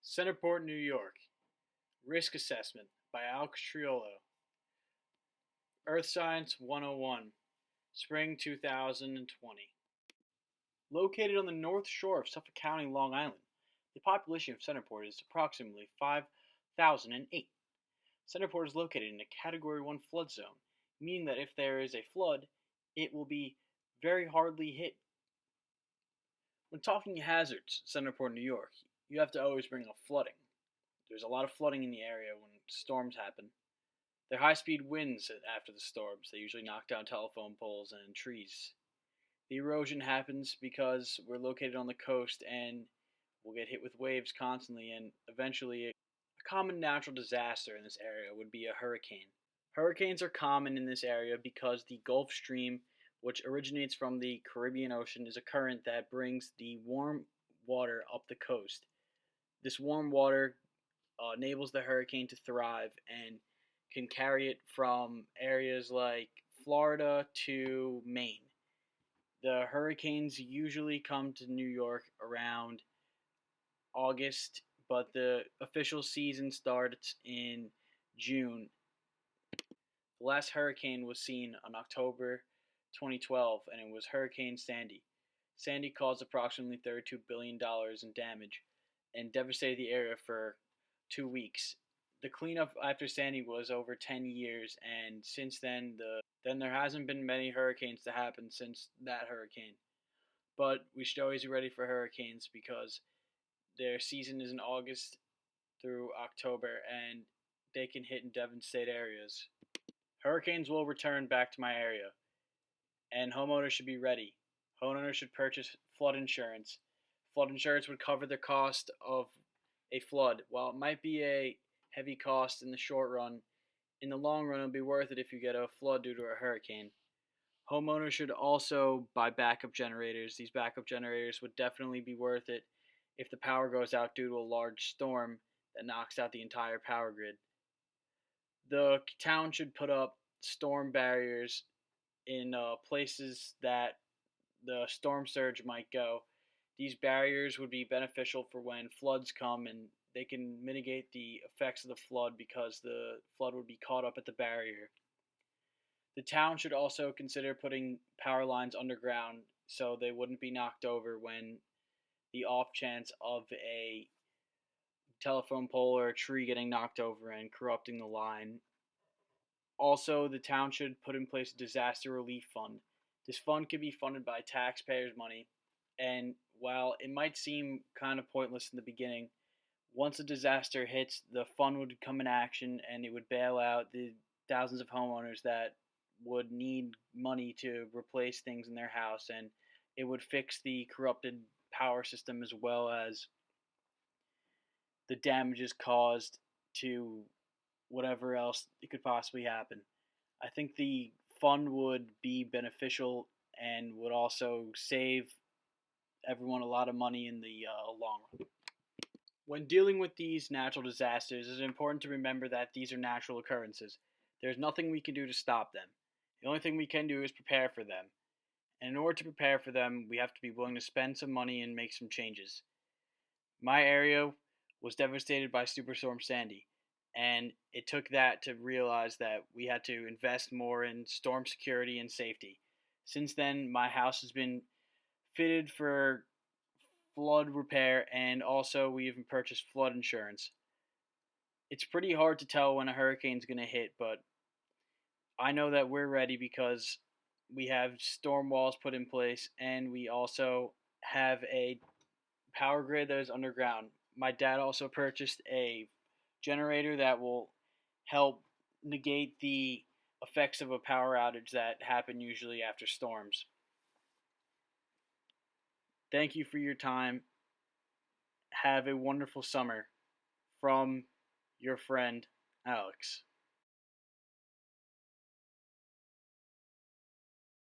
Centerport, New York. Risk Assessment by Alex Triolo. Earth Science 101. Spring 2020. Located on the north shore of Suffolk County, Long Island, the population of Centerport is approximately 5,008. Centerport is located in a Category 1 flood zone, meaning that if there is a flood, it will be very hardly hit. When talking hazards, Centerport, New York, you have to always bring up flooding. There's a lot of flooding in the area when storms happen. There are high-speed winds after the storms. They usually knock down telephone poles and trees. The erosion happens because we're located on the coast and we'll get hit with waves constantly, and eventually a common natural disaster in this area would be a hurricane. Hurricanes are common in this area because the Gulf Stream, which originates from the Caribbean Ocean, is a current that brings the warm water up the coast. This warm water enables the hurricane to thrive and can carry it from areas like Florida to Maine. The hurricanes usually come to New York around August, but the official season starts in June. The last hurricane was seen on October 2012, and it was Hurricane Sandy. Sandy caused approximately $32 billion in damage and devastated the area for 2 weeks. The cleanup after Sandy was over 10 years, and since then, there hasn't been many hurricanes to happen since that hurricane. But we should always be ready for hurricanes because their season is in August through October, and they can hit and devastate areas. Hurricanes will return back to my area, and homeowners should be ready. Homeowners should purchase flood insurance. Flood insurance would cover the cost of a flood. While it might be a heavy cost in the short run, in the long run, it'll be worth it if you get a flood due to a hurricane. Homeowners should also buy backup generators. These backup generators would definitely be worth it if the power goes out due to a large storm that knocks out the entire power grid. The town should put up storm barriers in places that the storm surge might go. These barriers would be beneficial for when floods come, and they can mitigate the effects of the flood because the flood would be caught up at the barrier. The town should also consider putting power lines underground so they wouldn't be knocked over when the off chance of a telephone pole or a tree getting knocked over and corrupting the line. Also, the town should put in place a disaster relief fund. This fund can be funded by taxpayers' money, and while it might seem kind of pointless in the beginning, once a disaster hits, the fund would come in action and it would bail out the thousands of homeowners that would need money to replace things in their house, and it would fix the corrupted power system as well as the damages caused to whatever else it could possibly happen. I think the fund would be beneficial and would also save everyone a lot of money in the long run. When dealing with these natural disasters, it is important to remember that these are natural occurrences. There's nothing we can do to stop them. The only thing we can do is prepare for them. And in order to prepare for them, we have to be willing to spend some money and make some changes. My area was devastated by Superstorm Sandy, and it took that to realize that we had to invest more in storm security and safety. Since then, my house has been fitted for flood repair, and also we even purchased flood insurance. It's pretty hard to tell when a hurricane's going to hit, but I know that we're ready because we have storm walls put in place, and we also have a power grid that is underground. My dad also purchased a generator that will help negate the effects of a power outage that happen usually after storms. Thank you for your time. Have a wonderful summer. From your friend, Alex.